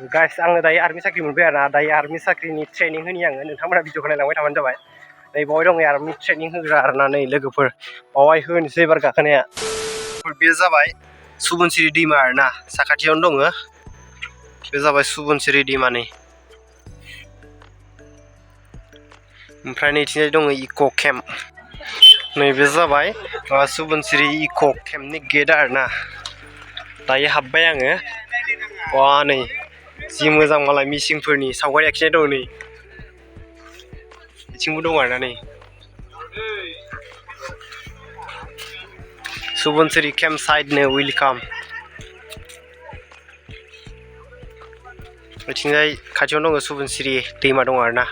guys आङो दायो army साख्रि मोनबाय आरोना दायो आर्मि साख्रिनि ट्रेनिं होनि आङो नोंथांमोना भिडिअखौ नायलांबाय थाबानो जाबाय नै बावहाय दङ आर्मि ट्रेनिं होग्रा आरोना नै लोगोफोर बावहाय होनोसै एबार गाखोनाया बे जाबाय सुबुनसिरि दैमा आरोना साखाथियावनो दङ बे जाबाय सुबुनसिरि दैमानि ओमफ्राय नैथिंजाय दङ इक' केम्प नैबे जाबाय सुबुनसिरि इक' केम्पनि गेट आरोना दायो हाबबाय आङो वा नै जि मोजां मालाय मिसिंफोरनि सावगारि आखिनाय दं नै बिथिंबो दं आरोना नै सुबुनसिरि केम्प साइडनो वेलकाम बिथिंजाय खाथियावनो दङ सुबुनसिरि दैमा दं आरोना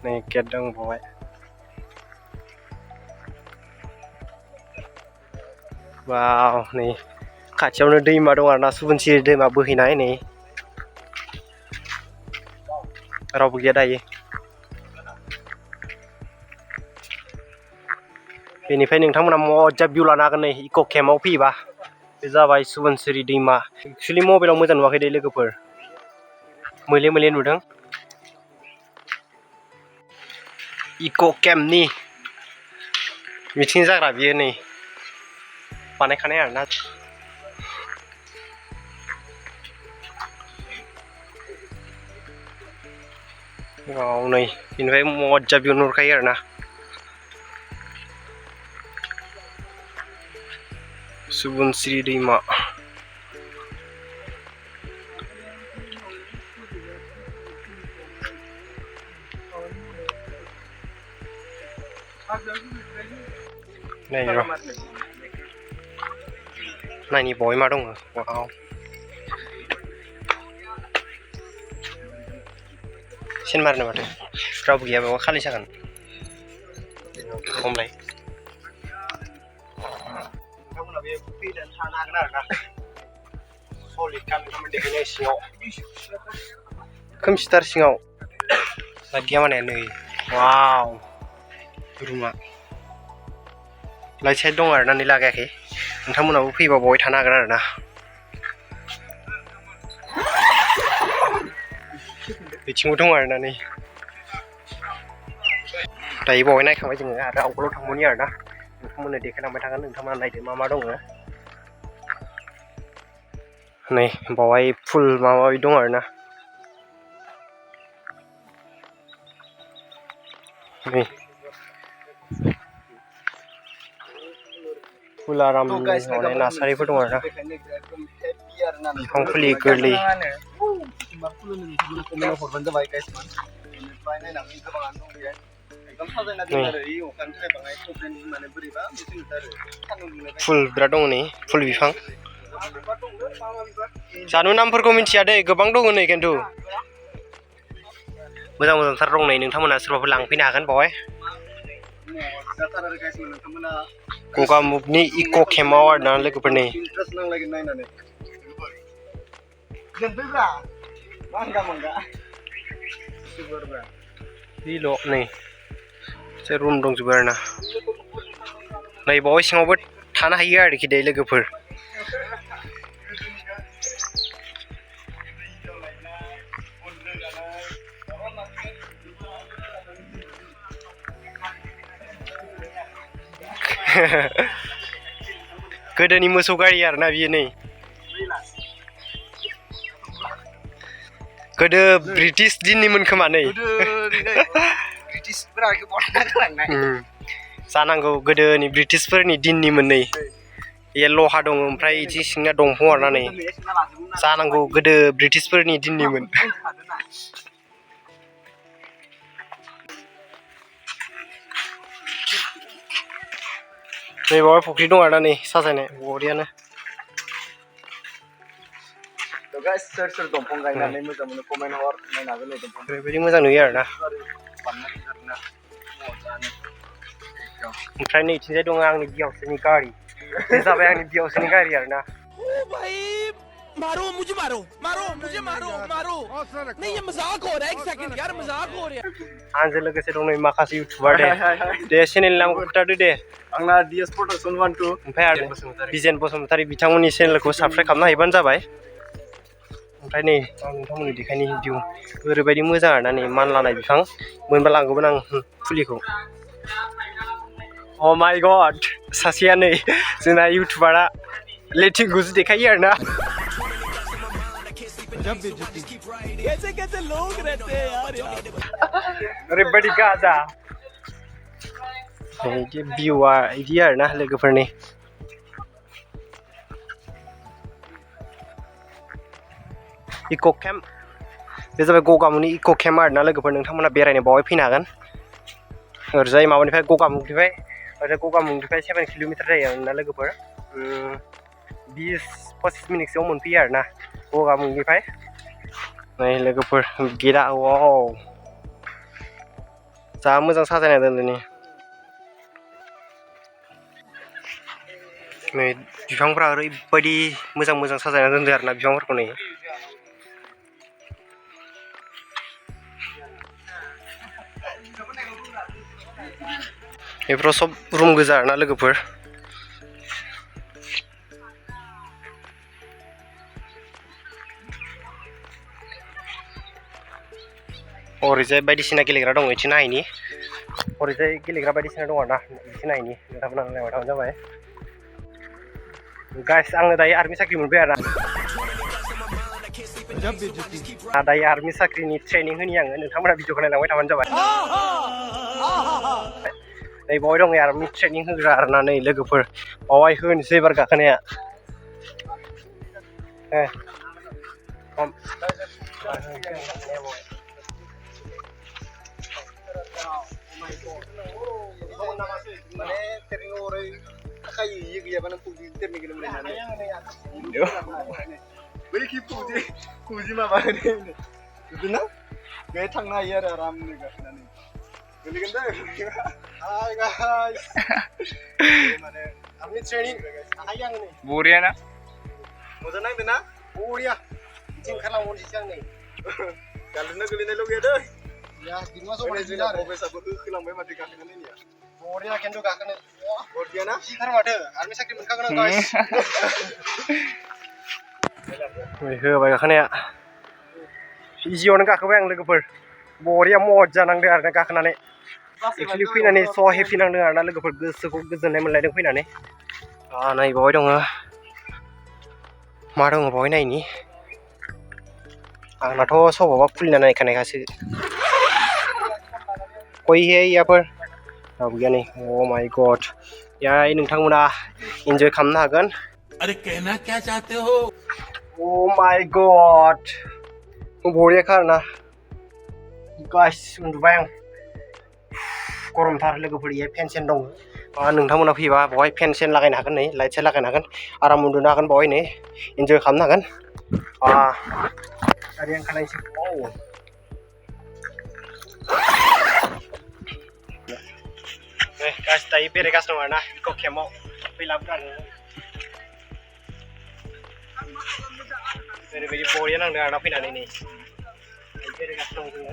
नै गेट दं बावहाय वाव नै खाथियावनो दैमा दं आरोना सुबुनसिरि दैमा बोहैनाय नै रावबो गैया दायो बेनिफ्राय नोंथांमोना मजा भिउ लानो हागोन नै इक' केम्पआव फैयोबा बे जाबाय सुबुनसिरि दैमा एक्सुवेलि मबाइलाव मोजां नुवाखै दे लोगोफोर मोले मोले नुदों इक' केम्पनि मिथिं जाग्रा बियो नै बानायखानाय आरोना वाव नै बेनिफ्राय मजा भिउ नुहुरखायो आरोना सुबुनसिरि दैमा नै र' नायनि बावहाय मा दङ वाव सेन मारनो माथो रावबो गैया बेयाव खालि जागोन हमलाय नोंथांमोना बे फैनानै थानो हागोन आरोना सलिड गामिखौ देखायनाय सिङाव खोमसिथार सिङाव लाइट गैया माने नै वाव रुमा लाइट साइट दं आरोना नै लागायाखै नोंथांमोनाबो फैबा बावहाय थानो हागोन आरोना बिथिंबो दं आरोना नै दायो बावहाय नायखांबाय जोङो आरो आवगोलाव थांबावनि आरोना नोंथांमोननो देखायलांबाय थागोन नोंथांमोना नायदो मा मा दङ नै बावहाय फुल माबा माबि दं आरोना नै फुल आराम माने नार्सारिफोर दं आरोना बिफां फुलि गोरलै फुल बिराद दङ नै फुल बिफां जानु नामफोरखौ मिथिया दै गोबां दङ नै खिन्थु मोजां मोजांथार दं नै नोंथांमोना सोरबाफोर लांफैनो हागोन बावहाय गगामुगनि इक' केम्पआव आरोना लोगोफोर नै बेल' नै एसे रुम दंजोबो आरोना नै बावहाय सिङावबो थानो हायो आरोखि दे लोगोफोर गोदोनि मोसौ गारि आरोना बियो नै गोदो ब्रिटिश दिननिमोन खोमा नै जानांगौ गोदोनि ब्रिटिशफोरनि दिननिमोन नै बे लहा दङ ओमफ्राय इदि सिंना दंफां आरोना नै जानांगौ गोदो ब्रिटिशफोरनि दिननिमोन नै बावहाय फुख्रि दं आरोना नै साजायनाय बरियानो सोर सोर दंफां गायनानै मोजां मोनो कमेन्ट हर नायनो हागोन नै दंफां ओरैबायदि मोजां नुयो आरोना ओमफ्राय नैथिंजाय दङ आंनि बिहावजोनि गारि बे जाबाय आंनि बिहावजोनि गारि आरोना मारो मुझे मारो मारो मुझे मारो मारो नहीं ये मजाक हो रहा है एक सेकंड यार मजाक हो रहा है आंजों लोगोसे दं नै माखासे इउटुबार दे चेनेलनि नामखौ खोन्थादो दे आंना DS प्रडाक्सन 1 2 ओमफ्राय आरो बिजेन बसुमतारी बिथांमोननि चेनेलखौ साबस्क्राइब खालामना हैबानो जाबाय ओमफ्राय नै आं नोंथांमोननि देखायनि भिडिअ ओरैबायदि मोजां आरोना नै मानलानाय बिफां मोनबा लांगौमोन आं फुलिखौ अ माय गड सासेया नै जोंना इउटुबारा लेथिंखौसो देखायो आरोना कैसे कैसे लोग रहते हैं यार ओरैबायदि गाजा बिदि भिउआ बिदि आरोना लोगोफोरनि इक' केम्प बे जाबाय गगामुनि इक' केम्प आरोना लोगोफोर नोंथांमोना बेरायनो बावहाय फैनो हागोन ओरैजाय माबानिफ्राय गगामुखनिफ्राय 7 किल'मिटार जायो आरोना लोगोफोर 20-25 मिनिटसोआव मोनफैयो आरोना गगामुखनिफ्राय नै लोगोफोर गेटआ वाव जा मोजां साजायना दोनदों नै बिफांफ्रा ओरैबायदि मोजां मोजां साजायना दोनदों आरोना बिफांफोरखौ नै बेफोराव सब रुम गोजा आरोना लोगोफोर ओरैजाय बायदिसिना गेलेग्रा दङ इथिं नायनि ओरैजाय गेलेग्रा बायदिसिना दङ आरोना इथिं नायनि नोंथांमोना नायबाय थाबानो जाबाय गाइस आङो दायो आर्मि साख्रि मोनबाय आरोना दायो आर्मि साख्रिनि ट्रेनिं होनि आङो नोंथांमोना भिडिअखौ नायलांबाय थाबानो जाबाय नै बावहाय दङ आर्मि ट्रेनिं होग्रा आरोना नै लोगोफोर बावहाय होनोसै एबार गाखोनाया फुजि माबानो बिदिनो बे थांनो हायो आरो आरामनो गाखोनानै गोलैगोन दे हाय गाइस माने आर्मि ट्रेनिं हायो आङो नै बरिया ना मोजां नांदों ना बरिया बिदि ओंखारलांबावनोसै आं नै गालिनो गोलैनायल' गैया दै या गिदिमा जमायनाय जोंना प्रफेसारबो होखोलांबाय माथो गाखोनानै निया बरिया खिन्थु गाखोनो बरिया ना सिथार माथो आर्मि साख्रि मोनखागोन आं गाइस होबाय गाखोनाया इजियावनो गाखोबाय आं लोगोफोर बरिया मजा नांदों आरोना गाखोनानै एक्चुलि फैनानै स' हेपि नांदों आरोना लोगोफोर गोसोखौ गोजोननाय मोनलायदों फैनानै नै बावहाय दङ मा दङ बावहाय नायनि आंनाथ' सबाबा खुलिना नायखानायखासो कोई है यहाँ पर अब गया नहीं ओ माय गॉड यार नोंथांमोना एन्जय खालामनो हागोन अरे कहना क्या चाहते हो ओ माय गॉड बरिया खारना गाइस उन्दुबाय आं गरमथार लोगोफोर इयाव फेन सेन दं नोंथांमोना फैबा बहाय फेन सेन लागायनो हागोन नै लाइट सेट लागायनो हागोन आराम उन्दुनो हागोन बहाय नै एन्जय खालामनो हागोन गारि ओंखारनायसै गाइस दायो बेरायगासिनो दं आरोना इक' केम्पआव फैलाबो आरो ओरैबायदि बरिया नांदों आरोना फैनानै नै बेरायगासिनो दं जोङो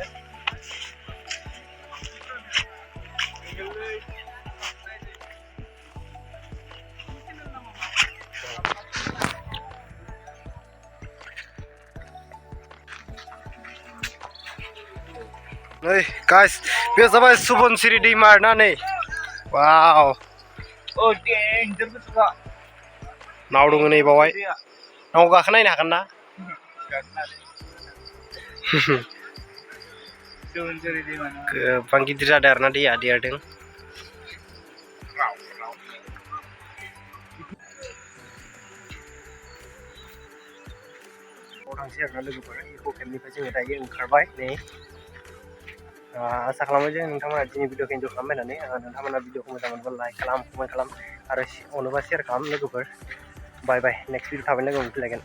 नै गाइस बे जाबाय सुबनसिरि दैमा आरोना नै वाव नाव दङ नै बावहाय नाव गाखोना नायनो हागोन ना गोबां गिदिर जादों आरोना दैया देरदों थांसै आरोना लोगोफोर इक' केम्पनिफ्राय जोङो दायो ओंखारबाय नै आसा खालामो जे नोंथांमोना दिनै भिडिअखौ एन्जय खालामबाय होननानै नोंथांमोना भिडिअखौ मोजां मोनोबा लाइक खालाम कमेन्ट खालाम आरो अनोबा शेयार खालाम लोगोफोर बाय बाय नेक्स्ट भिडिअ थाबैनो लोगो मोनफिनलायगोन